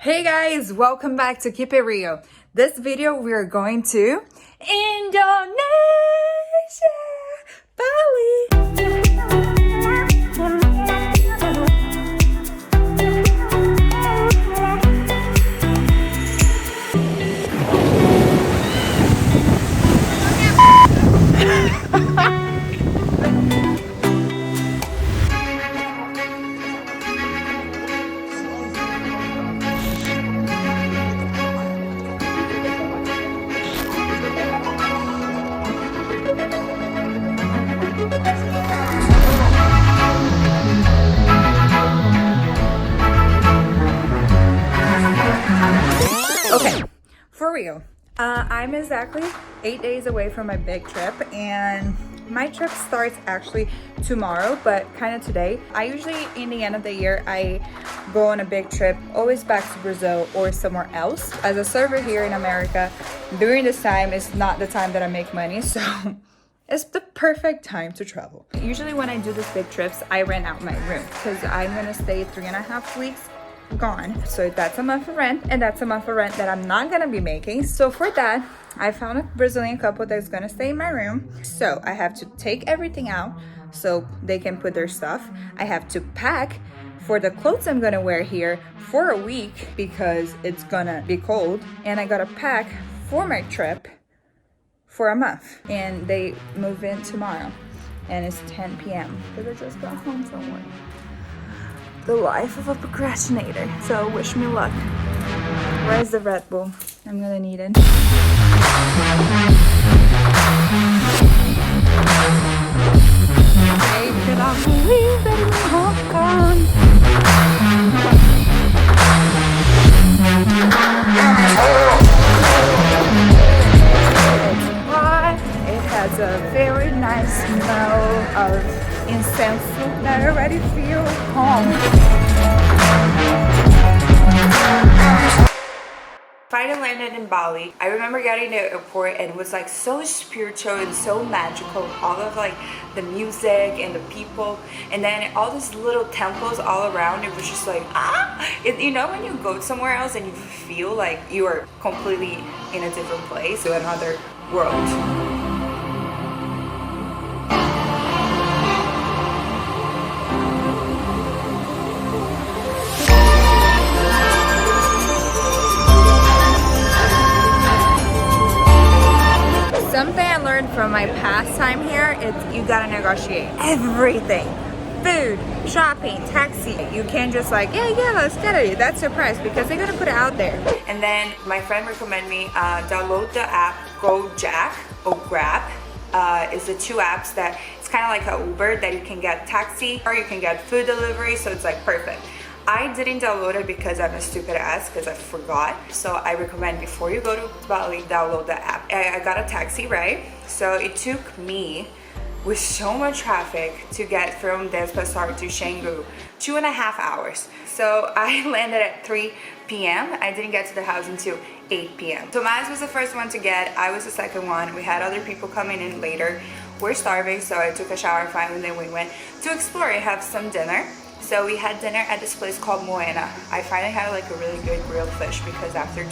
Hey guys, welcome back to Keep It Rio. This video we are going to Indonesia, Bali. Okay, for real, I'm exactly 8 days away from my big trip, and my trip starts actually tomorrow, but kind of today. I usually, in the end of the year, I go on a big trip, always back to Brazil or somewhere else. As a server here in America, during this time is not the time that I make money, so it's the perfect time to travel. Usually when I do these big trips, I rent out my room because I'm gonna stay 3.5 weeks gone. So that's a month of rent, and that's a month of rent that I'm not gonna be making. So for that, I found a Brazilian couple that's gonna stay in my room. So I have to take everything out so they can put their stuff. I have to pack for the clothes I'm gonna wear here for a week because it's gonna be cold, and I gotta pack for my trip for a month. And they move in tomorrow, and it's 10 p.m. because I just got home from work. The life of a procrastinator. So wish me luck. Where's the Red Bull? I'm gonna need it. I cannot believe that you have gone. It has a very nice smell of incense that I already feel home. Finally landed in Bali. I remember getting to the airport and it was like so spiritual and so magical. All of like the music and the people, and then all these little temples all around. It was just like you know when you go somewhere else and you feel like you are completely in a different place, to another world. Something I learned from my past time here is you gotta negotiate everything. Food, shopping, taxi. You can't just like, yeah, let's get it. That's your price, because they're gonna put it out there. And then my friend recommended me download the app GoJack or Graab. It's the two apps that it's kind of like an Uber that you can get taxi or you can get food delivery, so it's like perfect. I didn't download it because I'm a stupid ass, because I forgot. So I recommend before you go to Bali, download the app. I got a taxi, right? So it took me, with so much traffic, to get from Passar to Canggu 2.5 hours. So I landed at 3 p.m. I didn't get to the house until 8 p.m. So Miles was the first one to get, I was the second one. We had other people coming in later. We're starving, so I took a shower finally, and then we went to explore and have some dinner. So we had dinner at this place called Moena. I finally had like a really good grilled fish, because after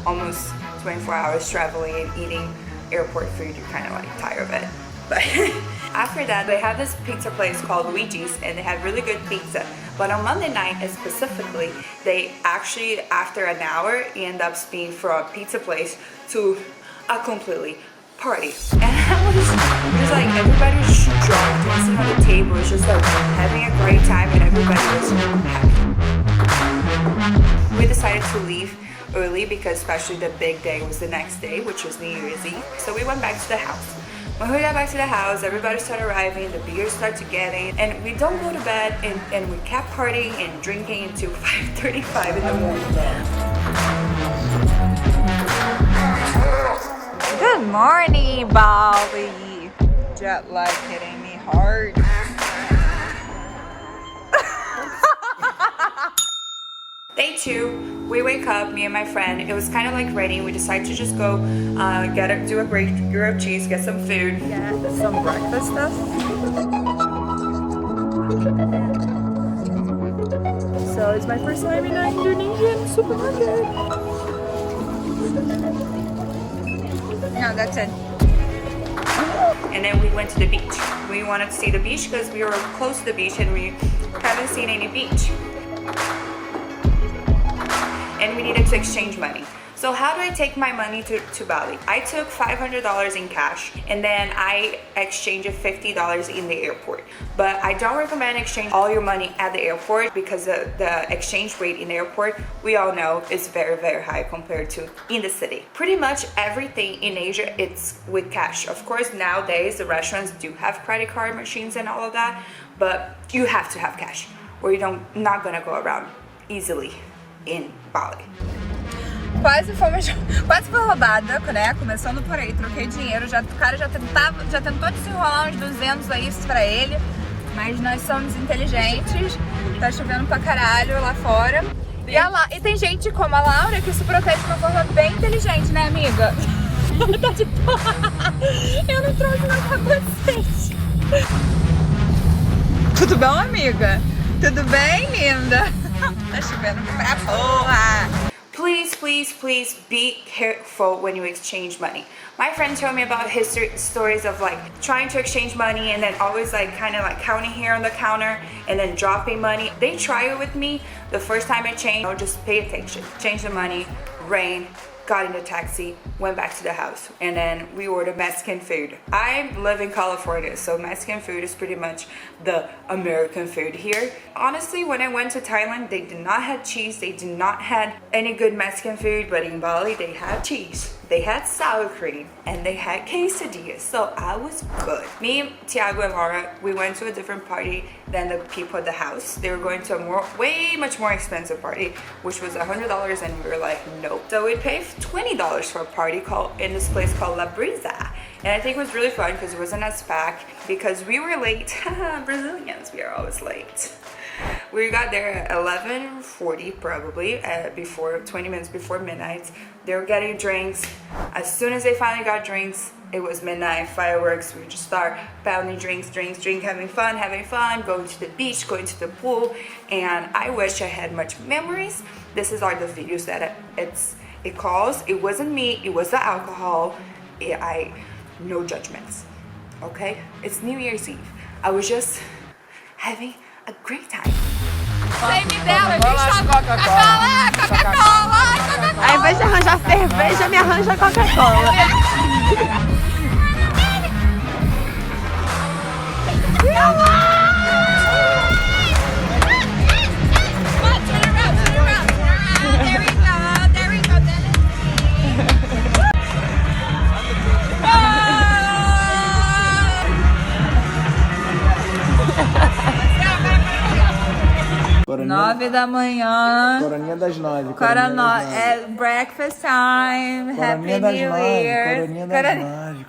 almost 24 hours traveling and eating airport food, you're kind of like tired of it. But after that, they have this pizza place called Luigi's, and they have really good pizza. But on Monday night specifically, they actually, after an hour, end up being from a pizza place to a completely party. And I was just like, everybody was just drunk, dancing on the table, was just like having a great time, and everybody was happy. We decided to leave early because especially the big day was the next day, which was New Year's Eve. So we went back to the house. When we got back to the house, everybody started arriving, the beers started getting, and we don't go to bed, and we kept partying and drinking until 5:35 in the morning. Good morning, Bali. Jet lag hitting me hard. Day 2, we wake up, me and my friend. It was kind of like raining. We decided to just go do a great grilled cheese, get some food, get some breakfast stuff. So It's my first time in an Indonesian supermarket. No, that's it. And then we went to the beach. We wanted to see the beach because we were close to the beach and we haven't seen any beach. And we needed to exchange money. So how do I take my money to Bali? I took $500 in cash and then I exchanged $50 in the airport. But I don't recommend exchange all your money at the airport because the exchange rate in the airport, we all know, is very, very high compared to in the city. Pretty much everything in Asia, it's with cash. Of course, nowadays the restaurants do have credit card machines and all of that, but you have to have cash or you're not gonna go around easily in Bali. Quase foi roubada, né? Começando por aí, troquei dinheiro, o cara já tentou desenrolar uns 200 aí pra ele, mas nós somos inteligentes, tá chovendo pra caralho lá fora. E tem gente como a Laura que se protege de uma forma bem inteligente, né, amiga? Tá de porra! Eu não trouxe meu capacete. Tudo bom, amiga? Tudo bem, linda? Tá chovendo pra porra! Please, please, please be careful when you exchange money. My friend told me about his stories of like trying to exchange money and then always like kind of like counting here on the counter and then dropping money. They tried it with me the first time I changed. I'll just pay attention. Change the money, rain, got in the taxi, went back to the house, and then we ordered Mexican food. I live in California, so Mexican food is pretty much the American food here. Honestly, when I went to Thailand, they did not have cheese, they did not have any good Mexican food, but in Bali, they had cheese. They had sour cream and they had quesadillas, so I was good. Me, Tiago, and Laura, we went to a different party than the people at the house. They were going to a way much more expensive party, which was $100, and we were like, nope. So we paid $20 for a party in this place called La Brisa. And I think it was really fun because it wasn't as packed because we were late. Brazilians, we are always late. We got there at 11:40 probably, 20 minutes before midnight. They were getting drinks. As soon as they finally got drinks, it was midnight, fireworks. We just start pounding drinks, having fun, going to the beach, going to the pool. And I wish I had much memories. This is all the videos that it calls. It wasn't me, it was the alcohol. No judgments, okay? It's New Year's Eve. I was just having a great time. Sem me dela, Coca-Cola! Ao invés de arranjar cerveja, me arranja Coca-Cola. Nove da manhã. Coroninha das 9. É breakfast time. Happy New Year. Coroninha das 9.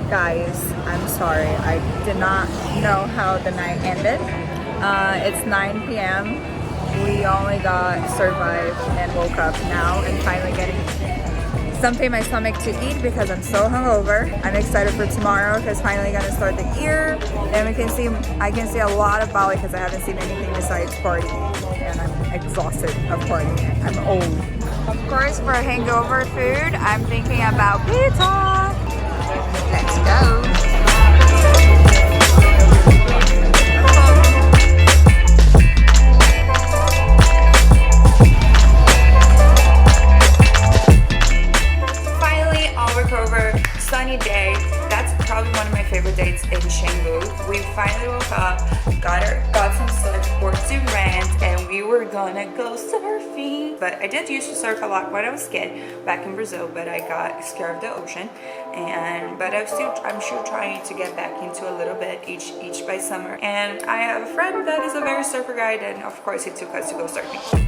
Guys, I'm sorry. I did not know how the night ended. It's 9 p.m. We only survived and woke up now and finally getting something in my stomach to eat because I'm so hungover. I'm excited for tomorrow because finally gonna start the year. And I can see a lot of Bali because I haven't seen anything besides partying. And I'm exhausted of partying. I'm old. Of course, for hangover food, I'm thinking about pizza. Let's go. Sunny day. That's probably one of my favorite dates in Canggu. We finally woke up, got some surfboards to rent, and we were gonna go surfing. But I did used to surf a lot when I was a kid back in Brazil, but I got scared of the ocean. But I'm still trying to get back into a little bit each by summer. And I have a friend that is a very surfer guide, and of course he took us to go surfing.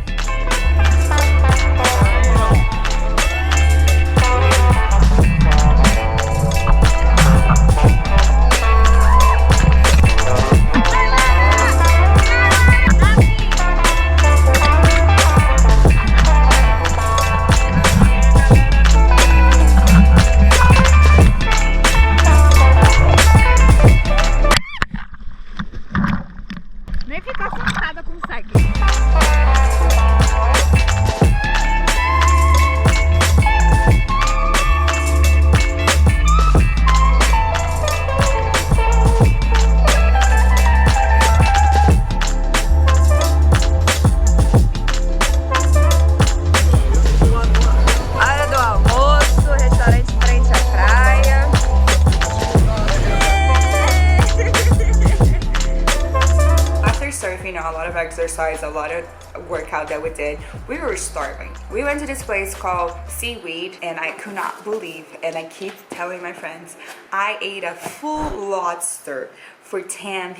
a lot of exercise, a lot of workout that we did. We were starving. We went to this place called Seaweed, and I could not believe, and I keep telling my friends, I ate a full lobster for $10.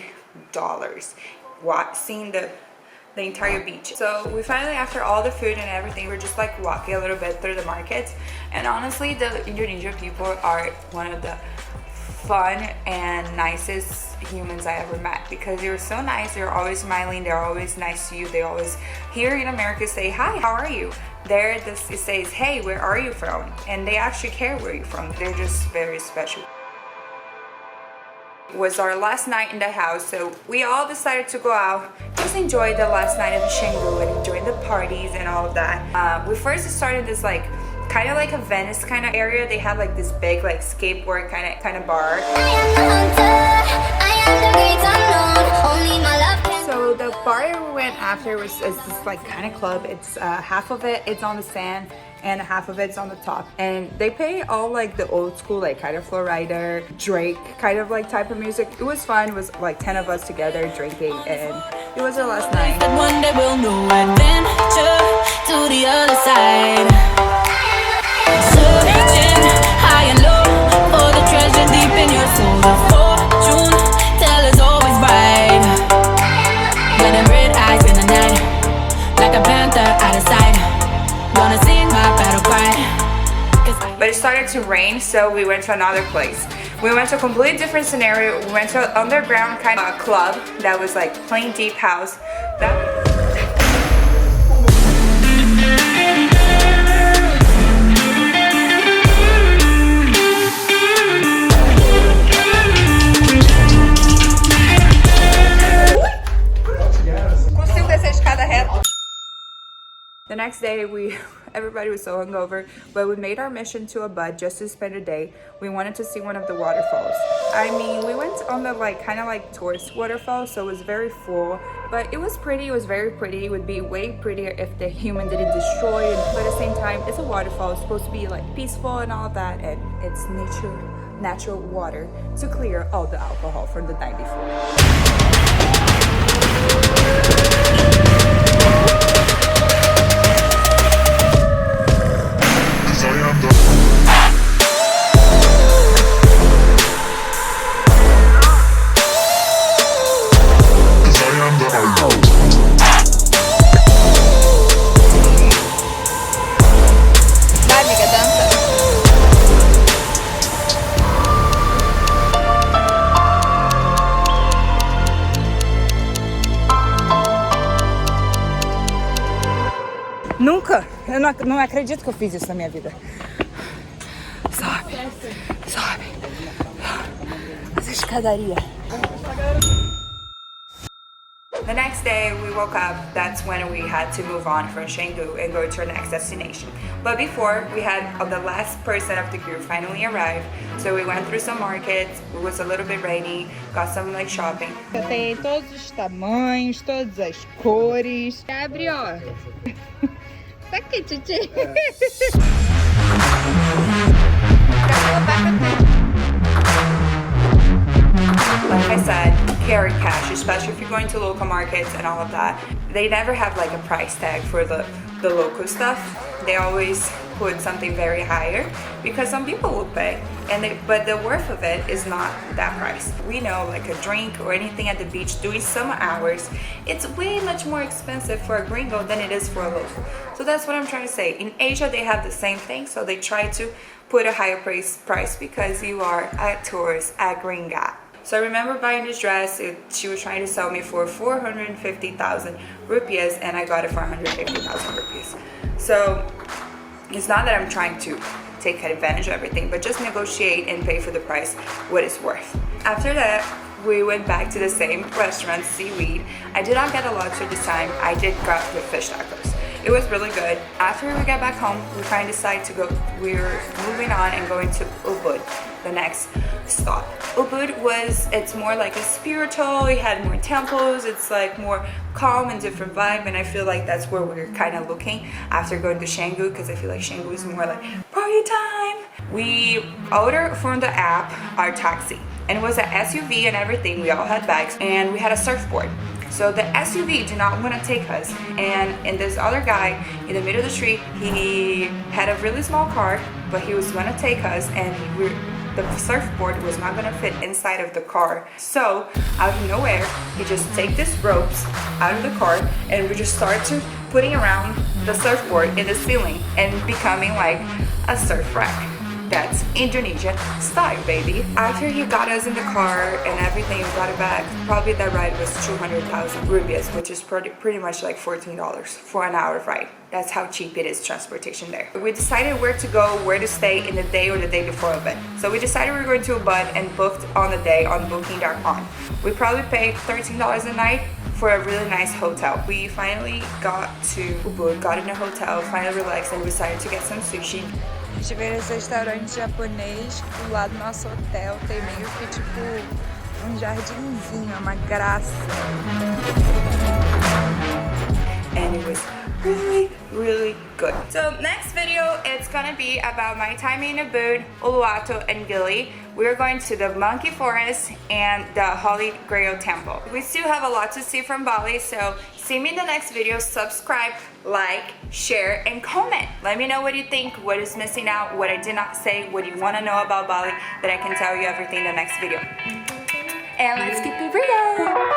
Seeing the entire beach. So we finally, after all the food and everything, we're just like walking a little bit through the markets, and honestly the Indonesian people are one of the fun and nicest humans I ever met, because they're so nice. They're always smiling, they're always nice to you. They always, here in America, say hi, how are you? There it says, hey, where are you from? And they actually care where you're from. They're just very special. It was our last night in the house, so we all decided to go out, just enjoy the last night in Canggu and enjoy the parties and all of that. We first started this like kind of like a Venice kind of area. They had like this big like skateboard kind of bar. So the bar we went after is this like kind of club. It's half of it it's on the sand and half of it's on the top, and they play all like the old school like kind of Florida, Drake kind of like type of music. It was fun. It was like 10 of us together drinking, and it was our last night. One day we'll know adventure to the other side. Searching high and low for the treasure deep in your soul. The fortune teller's always right. When them red eyes in the night, like a panther out of sight. Gonna sing my battle cry. But it started to rain, so we went to another place. We went to a completely different scenario. We went to an underground kind of club that was like playing deep house. The next day, everybody was so hungover, but we made our mission to a bud just to spend a day. We wanted to see one of the waterfalls. I mean, we went on the like kind of like tourist waterfall, so it was very full, but it was pretty. It was very pretty. It would be way prettier if the human didn't destroy it, but at the same time, it's a waterfall. It's supposed to be like peaceful and all that, and it's natural water to clear all the alcohol from the night before. Nunca! Eu não acredito que eu fiz isso na minha vida. Sobe. Essa escadaria. The next day we woke up. That's when we had to move on from Canggu and go to our next destination. But before, we had the last person of the group finally arrive. So we went through some markets. It was a little bit rainy. Got some like shopping. Tem todos os tamanhos, todas as cores. Abre, ó. Tá aqui, Titi. Like I said, carry cash, especially if you're going to local markets and all of that. They never have like a price tag for the local stuff. They always put something very higher because some people will pay, but the worth of it is not that price. We know like a drink or anything at the beach during summer hours, it's way much more expensive for a gringo than it is for a local. So that's what I'm trying to say. In Asia, they have the same thing, so they try to put a higher price because you are a tourist at Graab. So I remember buying this dress. She was trying to sell me for 450,000 rupees, and I got it for 150,000 rupees. So it's not that I'm trying to take advantage of everything, but just negotiate and pay for the price what it's worth. After that, we went back to the same restaurant, Seaweed. I did not get a lobster this time. I did got the fish tacos. It was really good. After we got back home, we finally decided to go. We were moving on and going to Ubud, the next stop. Ubud it's more like a spiritual. It had more temples. It's like more calm and different vibe, and I feel like that's where we're kind of looking after going to Canggu, because I feel like Canggu is more like party time. We ordered from the app our taxi, and it was an SUV and everything. We all had bags, and we had a surfboard. So the SUV did not want to take us, and this other guy in the middle of the street, he had a really small car, but he was going to take us, and the surfboard was not going to fit inside of the car. So out of nowhere, he just take these ropes out of the car, and we just started to putting around the surfboard in the ceiling and becoming like a surf rack. That's Indonesian style, baby. After he got us in the car and everything, we got it back, probably that ride was 200,000 rupiahs, which is pretty much like $14 for an hour ride. That's how cheap it is, transportation there. We decided where to go, where to stay in the day or the day before a bed. So we decided we were going to Ubud and booked on the day on booking.com. We probably paid $13 a night for a really nice hotel. We finally got to Ubud, got in a hotel, finally relaxed, and decided to get some sushi. A gente veio nesse restaurante japonês, do lado do nosso hotel, tem meio que tipo um jardinzinho, uma graça. And it was really good. So next video, it's gonna be about my time in Ubud, Uluwatu, and Gili. We're going to the Monkey Forest and the Holy Grail Temple. We still have a lot to see from Bali, so see me in the next video. Subscribe, like, share, and comment. Let me know what you think, what is missing out, what I did not say, what you want to know about Bali, that I can tell you everything in the next video. And let's keep it real.